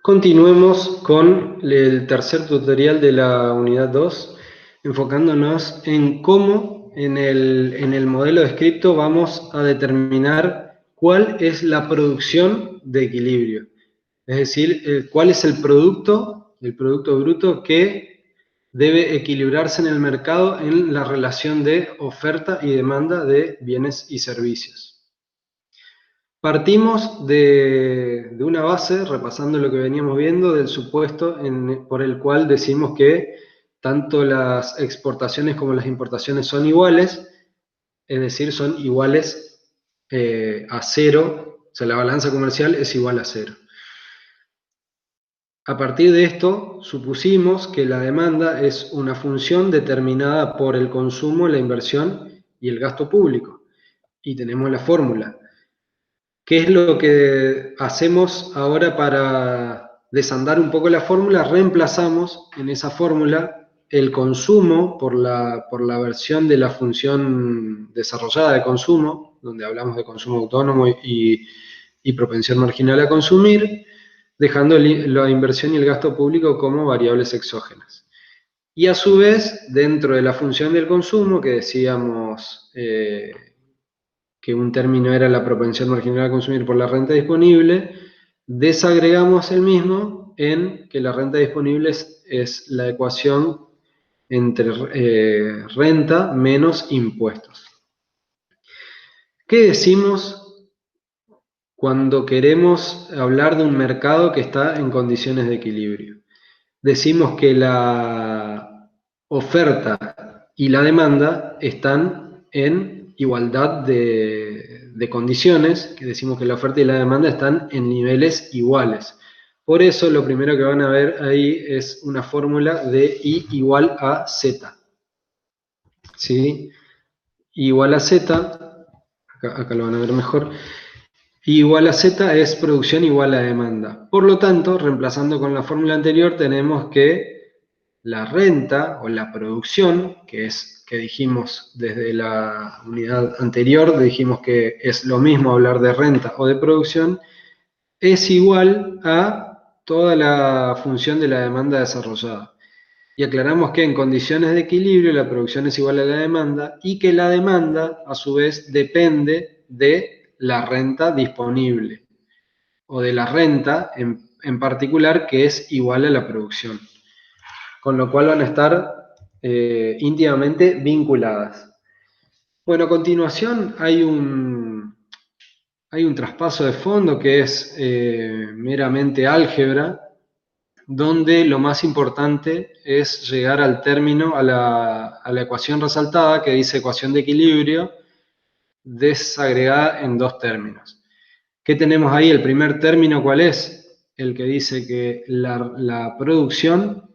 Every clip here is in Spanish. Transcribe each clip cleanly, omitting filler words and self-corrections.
Continuemos con el tercer tutorial de la unidad 2, enfocándonos en cómo en el modelo descripto vamos a determinar cuál es la producción de equilibrio. Es decir, cuál es el producto bruto que debe equilibrarse en el mercado en la relación de oferta y demanda de bienes y servicios. Partimos de una base, repasando lo que veníamos viendo, del supuesto por el cual decimos que tanto las exportaciones como las importaciones son iguales, es decir, son iguales a cero, o sea, la balanza comercial es igual a cero. A partir de esto, supusimos que la demanda es una función determinada por el consumo, la inversión y el gasto público. Y tenemos la fórmula. ¿Qué es lo que hacemos ahora para desandar un poco la fórmula? Reemplazamos en esa fórmula el consumo por la versión de la función desarrollada de consumo, donde hablamos de consumo autónomo y propensión marginal a consumir, dejando la inversión y el gasto público como variables exógenas. Y a su vez, dentro de la función del consumo, que decíamos que un término era la propensión marginal a consumir por la renta disponible, desagregamos el mismo en que la renta disponible es la ecuación entre renta menos impuestos. ¿Qué decimos cuando queremos hablar de un mercado que está en condiciones de equilibrio? Decimos que la oferta y la demanda están en igualdad de condiciones, que decimos que la oferta y la demanda están en niveles iguales. Por eso lo primero que van a ver ahí es una fórmula de I igual a Z. ¿Sí? I igual a Z, acá lo van a ver mejor. I igual a Z es producción igual a demanda. Por lo tanto, reemplazando con la fórmula anterior, tenemos que la renta o la producción, que dijimos desde la unidad anterior, dijimos que es lo mismo hablar de renta o de producción, es igual a toda la función de la demanda desarrollada. Y aclaramos que en condiciones de equilibrio la producción es igual a la demanda y que la demanda, a su vez, depende de la renta disponible o de la renta en particular, que es igual a la producción. Con lo cual van a estar íntimamente vinculadas. Bueno, a continuación hay un traspaso de fondo que es meramente álgebra, donde lo más importante es llegar al término, a la ecuación resaltada, que dice ecuación de equilibrio, desagregada en dos términos. ¿Qué tenemos ahí? El primer término, ¿cuál es? El que dice que la producción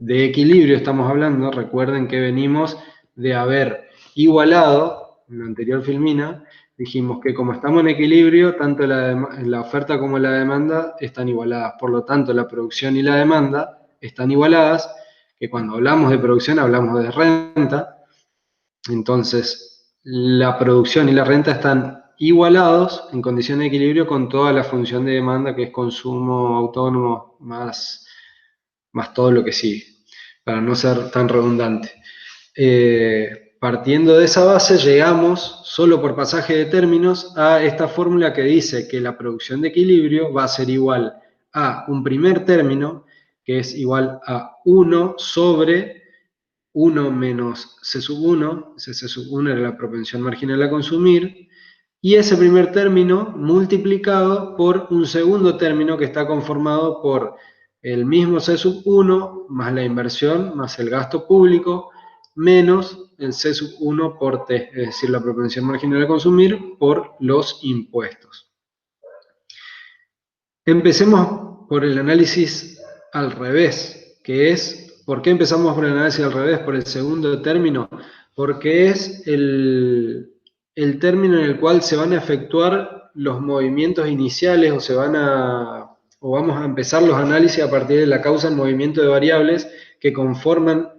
de equilibrio estamos hablando. Recuerden que venimos de haber igualado, en la anterior filmina, dijimos que como estamos en equilibrio, tanto la oferta como la demanda están igualadas. Por lo tanto, la producción y la demanda están igualadas, que cuando hablamos de producción hablamos de renta. Entonces, la producción y la renta están igualados en condición de equilibrio con toda la función de demanda, que es consumo autónomo más todo lo que sigue, para no ser tan redundante. Partiendo de esa base, llegamos, solo por pasaje de términos, a esta fórmula que dice que la producción de equilibrio va a ser igual a un primer término, que es igual a 1 sobre 1 menos C sub 1, ese C sub 1 era la propensión marginal a consumir, y ese primer término multiplicado por un segundo término que está conformado por el mismo C sub 1 más la inversión más el gasto público menos el C sub 1 por T, es decir, la propensión marginal a consumir por los impuestos. Empecemos por el análisis al revés, que es, ¿por qué empezamos por el análisis al revés? Por el segundo término, porque es el término en el cual se van a efectuar los movimientos iniciales o vamos a empezar los análisis a partir de la causa en movimiento de variables que conforman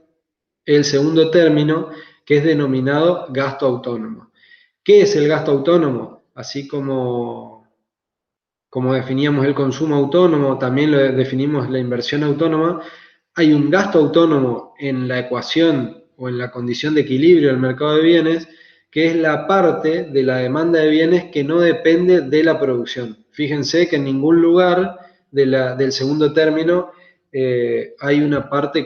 el segundo término, que es denominado gasto autónomo. ¿Qué es el gasto autónomo? Así como como definíamos el consumo autónomo, también lo definimos la inversión autónoma, hay un gasto autónomo en la ecuación o en la condición de equilibrio del mercado de bienes, que es la parte de la demanda de bienes que no depende de la producción. Fíjense que en ningún lugar del segundo término hay una parte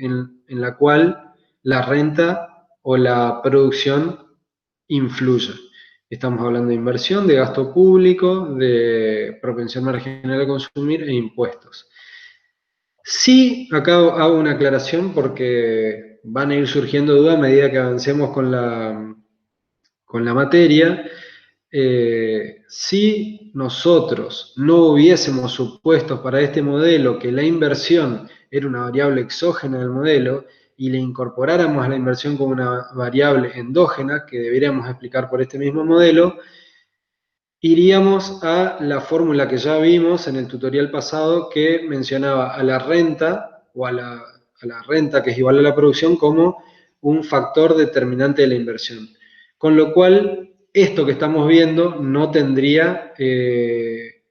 en la cual la renta o la producción influye. Estamos hablando de inversión, de gasto público, de propensión marginal a consumir e impuestos. Sí, acá hago una aclaración porque van a ir surgiendo dudas a medida que avancemos con la materia. Si nosotros no hubiésemos supuesto para este modelo que la inversión era una variable exógena del modelo y le incorporáramos a la inversión como una variable endógena, que deberíamos explicar por este mismo modelo, iríamos a la fórmula que ya vimos en el tutorial pasado que mencionaba a la renta o a la renta que es igual a la producción como un factor determinante de la inversión. Con lo cual, esto que estamos viendo no tendría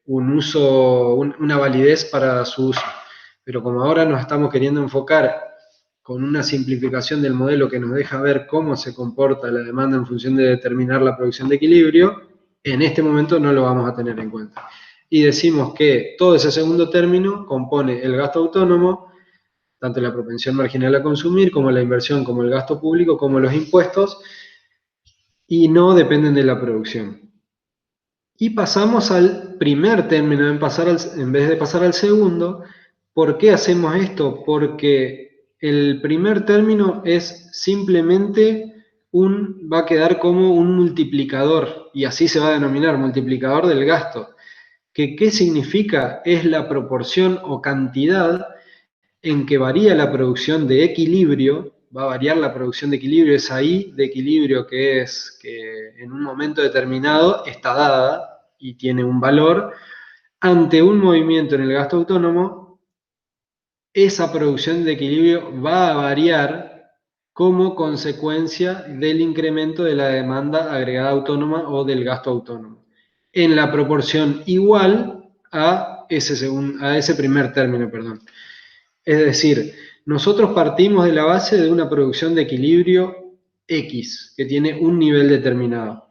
un uso, una validez para su uso. Pero como ahora nos estamos queriendo enfocar con una simplificación del modelo que nos deja ver cómo se comporta la demanda en función de determinar la producción de equilibrio, en este momento no lo vamos a tener en cuenta. Y decimos que todo ese segundo término compone el gasto autónomo, tanto la propensión marginal a consumir, como la inversión, como el gasto público, como los impuestos, y no dependen de la producción. Y pasamos al primer término en vez de pasar al segundo. ¿Por qué hacemos esto? Porque el primer término es simplemente va a quedar como un multiplicador, y así se va a denominar, multiplicador del gasto. ¿Qué significa? Es la proporción o cantidad en que varía la producción de equilibrio, va a variar la producción de equilibrio, esa I de equilibrio que es que en un momento determinado está dada y tiene un valor, ante un movimiento en el gasto autónomo, esa producción de equilibrio va a variar como consecuencia del incremento de la demanda agregada autónoma o del gasto autónomo, en la proporción igual a ese primer término, perdón. Es decir, nosotros partimos de la base de una producción de equilibrio X, que tiene un nivel determinado.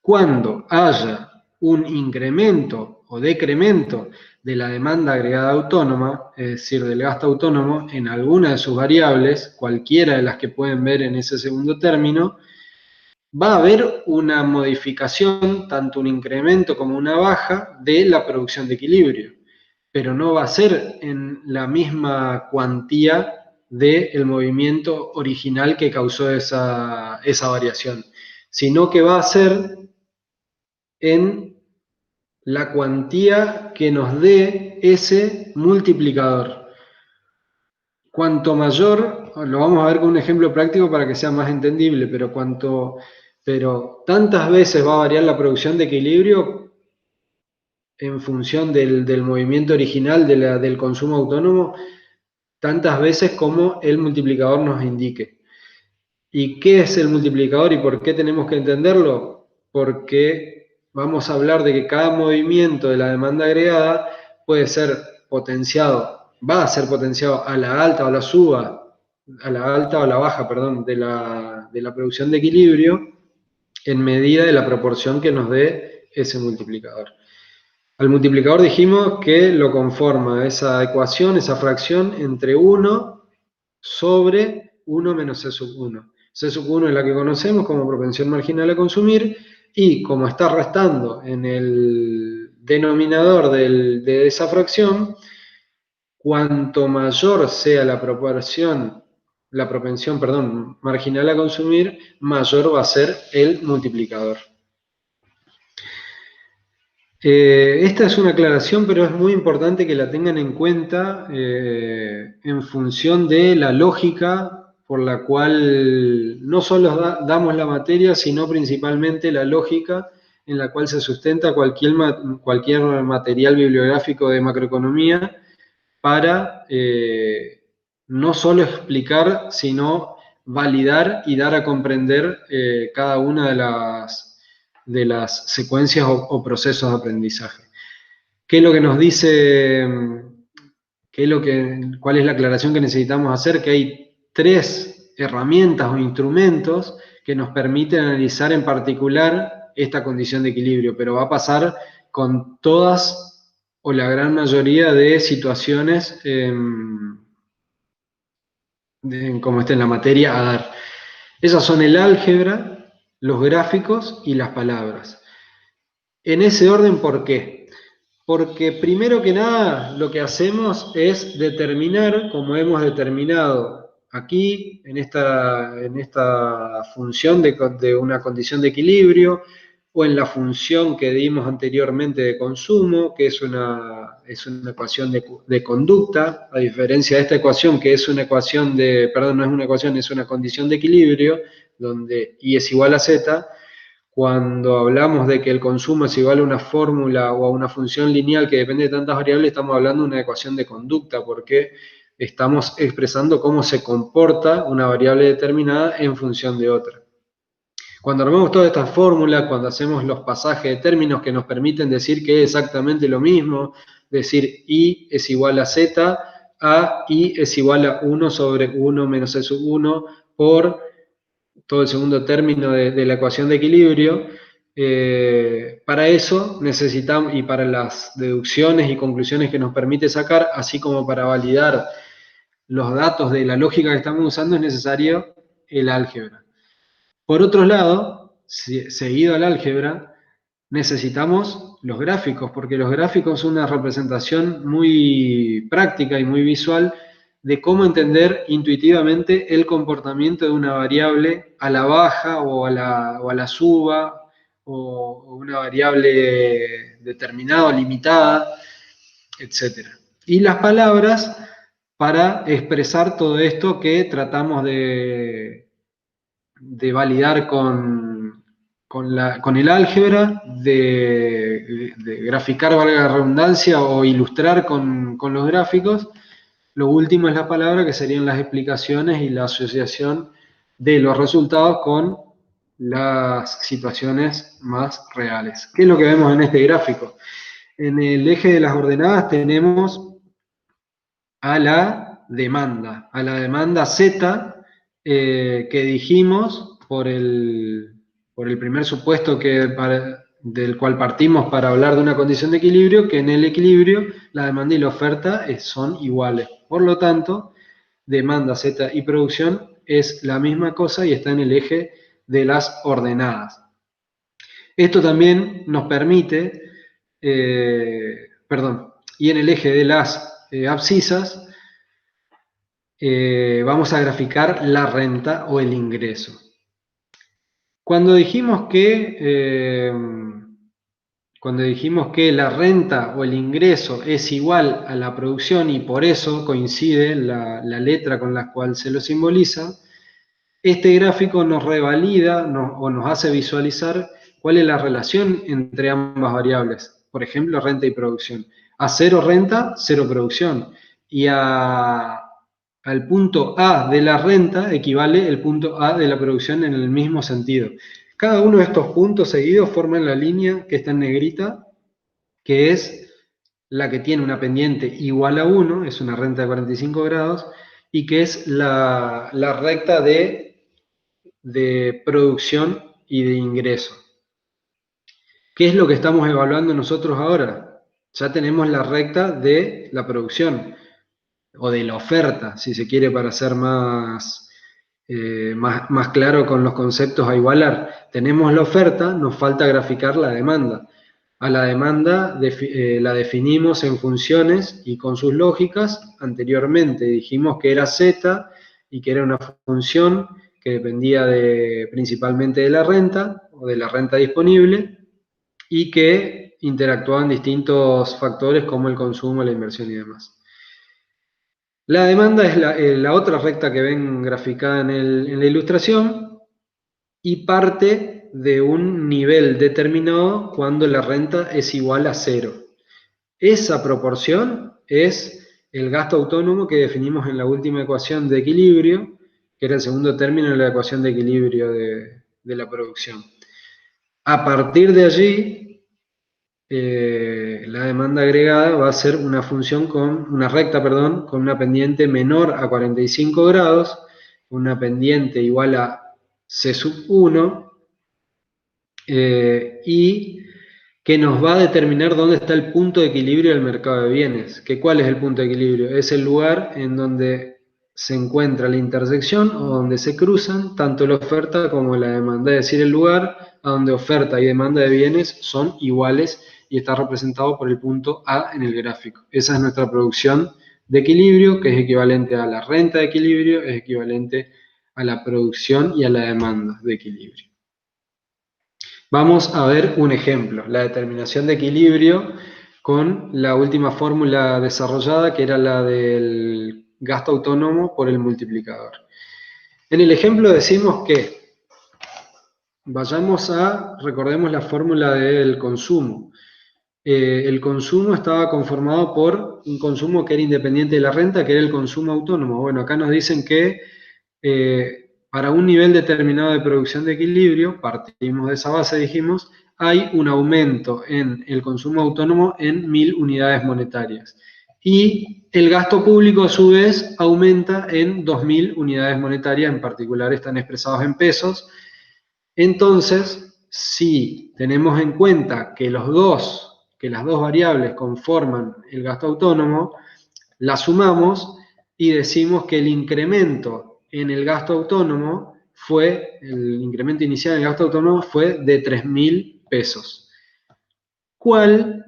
Cuando haya un incremento o decremento de la demanda agregada autónoma, es decir, del gasto autónomo, en alguna de sus variables, cualquiera de las que pueden ver en ese segundo término, va a haber una modificación, tanto un incremento como una baja, de la producción de equilibrio, pero no va a ser en la misma cuantía del movimiento original que causó esa variación, sino que va a ser en la cuantía que nos dé ese multiplicador. Cuanto mayor, lo vamos a ver con un ejemplo práctico para que sea más entendible, pero tantas veces va a variar la producción de equilibrio en función del movimiento original del consumo autónomo, tantas veces como el multiplicador nos indique. ¿Y qué es el multiplicador y por qué tenemos que entenderlo? Porque vamos a hablar de que cada movimiento de la demanda agregada puede ser potenciado, va a ser potenciado a la alta o la suba, a la alta o la baja, perdón, de la producción de equilibrio en medida de la proporción que nos dé ese multiplicador. Al multiplicador dijimos que lo conforma esa ecuación, esa fracción entre 1 sobre 1 menos C sub 1. C sub 1 es la que conocemos como propensión marginal a consumir y como está restando en el denominador de esa fracción, cuanto mayor sea la propensión, marginal a consumir, mayor va a ser el multiplicador. Esta es una aclaración, pero es muy importante que la tengan en cuenta en función de la lógica por la cual no solo damos la materia, sino principalmente la lógica en la cual se sustenta cualquier material bibliográfico de macroeconomía para no solo explicar, sino validar y dar a comprender cada una de las secuencias o procesos de aprendizaje. ¿Qué es lo que nos dice, cuál es la aclaración que necesitamos hacer? Que hay 3 herramientas o instrumentos que nos permiten analizar en particular esta condición de equilibrio, pero va a pasar con todas o la gran mayoría de situaciones como está en la materia a dar. Esas son el álgebra, los gráficos y las palabras. En ese orden, ¿por qué? Porque primero que nada lo que hacemos es determinar, como hemos determinado aquí, en esta función de una condición de equilibrio, o en la función que dimos anteriormente de consumo, que es una ecuación de conducta, a diferencia de esta ecuación, que es una ecuación perdón, no es una ecuación, es una condición de equilibrio, donde I es igual a Z. Cuando hablamos de que el consumo es igual a una fórmula o a una función lineal que depende de tantas variables, estamos hablando de una ecuación de conducta, porque estamos expresando cómo se comporta una variable determinada en función de otra. Cuando armamos todas estas fórmulas, cuando hacemos los pasajes de términos que nos permiten decir que es exactamente lo mismo, decir I es igual a Z, a I es igual a 1 sobre 1 menos E sub 1 por todo el segundo término de la ecuación de equilibrio, para eso necesitamos, y para las deducciones y conclusiones que nos permite sacar, así como para validar los datos de la lógica que estamos usando, es necesario el álgebra. Por otro lado, seguido al álgebra, necesitamos los gráficos, porque los gráficos son una representación muy práctica y muy visual de cómo entender intuitivamente el comportamiento de una variable a la baja o a la suba, o una variable determinada o limitada, etc. Y las palabras para expresar todo esto que tratamos de validar con el álgebra, de graficar, valga la redundancia, o ilustrar con los gráficos. Lo último es la palabra, que serían las explicaciones y la asociación de los resultados con las situaciones más reales. ¿Qué es lo que vemos en este gráfico? En el eje de las ordenadas tenemos a la demanda Z, que dijimos por el primer supuesto del cual partimos para hablar de una condición de equilibrio, que en el equilibrio la demanda y la oferta son iguales. Por lo tanto, demanda Z y producción es la misma cosa y está en el eje de las ordenadas. Esto también nos permite, y en el eje de las abscisas, vamos a graficar la renta o el ingreso. Cuando dijimos que la renta o el ingreso es igual a la producción, y por eso coincide la letra con la cual se lo simboliza, este gráfico nos revalida o nos hace visualizar cuál es la relación entre ambas variables. Por ejemplo, renta y producción. A 0 renta, 0 producción. Y al punto A de la renta equivale el punto A de la producción en el mismo sentido. Cada uno de estos puntos seguidos forman la línea que está en negrita, que es la que tiene una pendiente igual a 1, es una renta de 45 grados, y que es la recta de producción y de ingreso. ¿Qué es lo que estamos evaluando nosotros ahora? Ya tenemos la recta de la producción, o de la oferta, si se quiere, para ser más claro con los conceptos a igualar. Tenemos la oferta, nos falta graficar la demanda. A la demanda la definimos en funciones y con sus lógicas. Anteriormente dijimos que era Z y que era una función que dependía principalmente de la renta o de la renta disponible, y que interactuaban distintos factores como el consumo, la inversión y demás. La demanda es la otra recta que ven graficada en la ilustración, y parte de un nivel determinado cuando la renta es igual a 0. Esa proporción es el gasto autónomo que definimos en la última ecuación de equilibrio, que era el segundo término de la ecuación de equilibrio de la producción. A partir de allí, la demanda agregada va a ser una función una recta, perdón, con una pendiente menor a 45 grados, una pendiente igual a C sub 1, y que nos va a determinar dónde está el punto de equilibrio del mercado de bienes. ¿Cuál es el punto de equilibrio? Es el lugar en donde se encuentra la intersección o donde se cruzan tanto la oferta como la demanda, es decir, el lugar a donde oferta y demanda de bienes son iguales y está representado por el punto A en el gráfico. Esa es nuestra producción de equilibrio, que es equivalente a la renta de equilibrio, es equivalente a la producción y a la demanda de equilibrio. Vamos a ver un ejemplo, la determinación de equilibrio con la última fórmula desarrollada, que era la del gasto autónomo por el multiplicador. En el ejemplo decimos que recordemos la fórmula del consumo. El consumo estaba conformado por un consumo que era independiente de la renta, que era el consumo autónomo. Bueno, acá nos dicen que para un nivel determinado de producción de equilibrio, partimos de esa base, dijimos, hay un aumento en el consumo autónomo en 1000 unidades monetarias. Y el gasto público, a su vez, aumenta en 2000 unidades monetarias, en particular están expresados en pesos. Entonces, si tenemos en cuenta que las dos variables conforman el gasto autónomo, las sumamos y decimos que el incremento en el gasto autónomo el incremento inicial en el gasto autónomo fue de 3.000 pesos. ¿Cuál?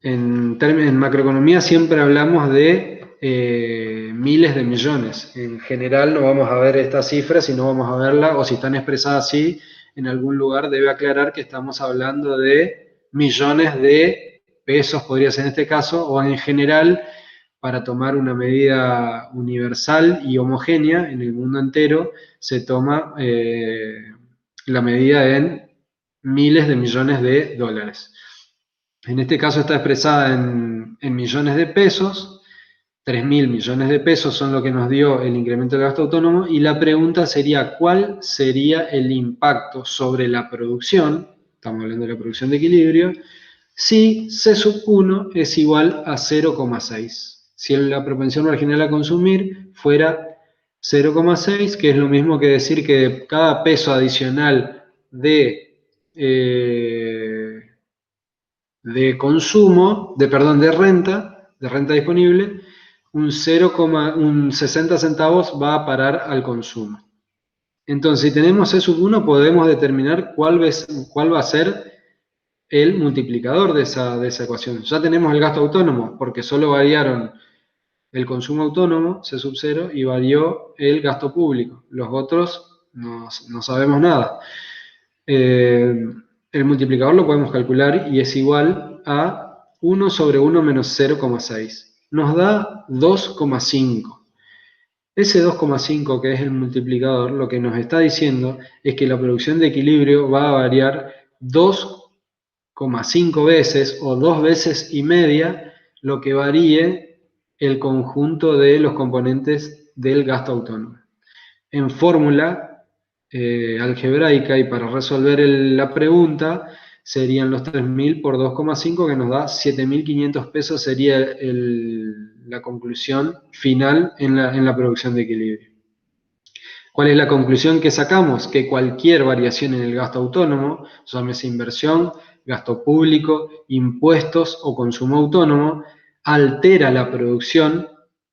En macroeconomía siempre hablamos de miles de millones. En general no vamos a ver esta cifra, si no vamos a verla, o si están expresadas así, en algún lugar debe aclarar que estamos hablando de millones de pesos, podría ser en este caso, o en general, para tomar una medida universal y homogénea en el mundo entero, se toma la medida en miles de millones de dólares. En este caso está expresada en millones de pesos, 3.000 millones de pesos son lo que nos dio el incremento del gasto autónomo, y la pregunta sería, ¿cuál sería el impacto sobre la producción? Estamos hablando de la producción de equilibrio, si C sub 1 es igual a 0,6. Si la propensión marginal a consumir fuera 0,6, que es lo mismo que decir que cada peso adicional de consumo, de renta disponible, un 60 centavos va a parar al consumo. Entonces, si tenemos C sub 1, podemos determinar cuál va a ser el multiplicador de esa ecuación. Ya tenemos el gasto autónomo, porque solo variaron el consumo autónomo, C sub 0, y varió el gasto público. Los otros no sabemos nada. El multiplicador lo podemos calcular y es igual a 1 sobre 1 menos 0,6. Nos da 2,5. Ese 2,5 que es el multiplicador, lo que nos está diciendo es que la producción de equilibrio va a variar 2,5 veces o 2 veces y media lo que varíe el conjunto de los componentes del gasto autónomo. En fórmula algebraica, y para resolver la pregunta serían los 3.000 por 2,5, que nos da 7.500 pesos, sería la conclusión final en la producción de equilibrio. ¿Cuál es la conclusión que sacamos? Que cualquier variación en el gasto autónomo, llámese inversión, gasto público, impuestos o consumo autónomo, altera la producción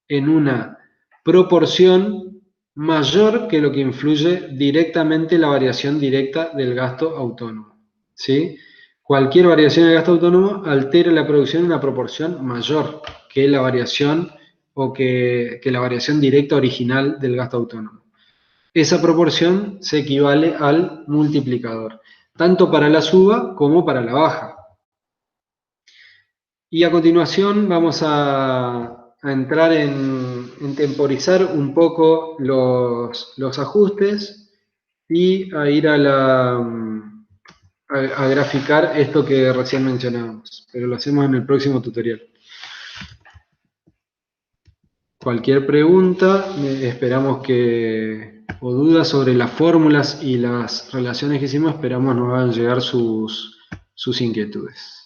en una proporción mayor que lo que influye directamente la variación directa del gasto autónomo. ¿Sí? Cualquier variación del gasto autónomo altera la producción en una proporción mayor que la variación que la variación directa original del gasto autónomo. Esa proporción se equivale al multiplicador, tanto para la suba como para la baja. Y a continuación vamos a entrar en temporizar un poco los ajustes y a ir a graficar esto que recién mencionábamos, pero lo hacemos en el próximo tutorial. Cualquier pregunta, esperamos que o dudas sobre las fórmulas y las relaciones que hicimos, esperamos nos hagan llegar sus inquietudes.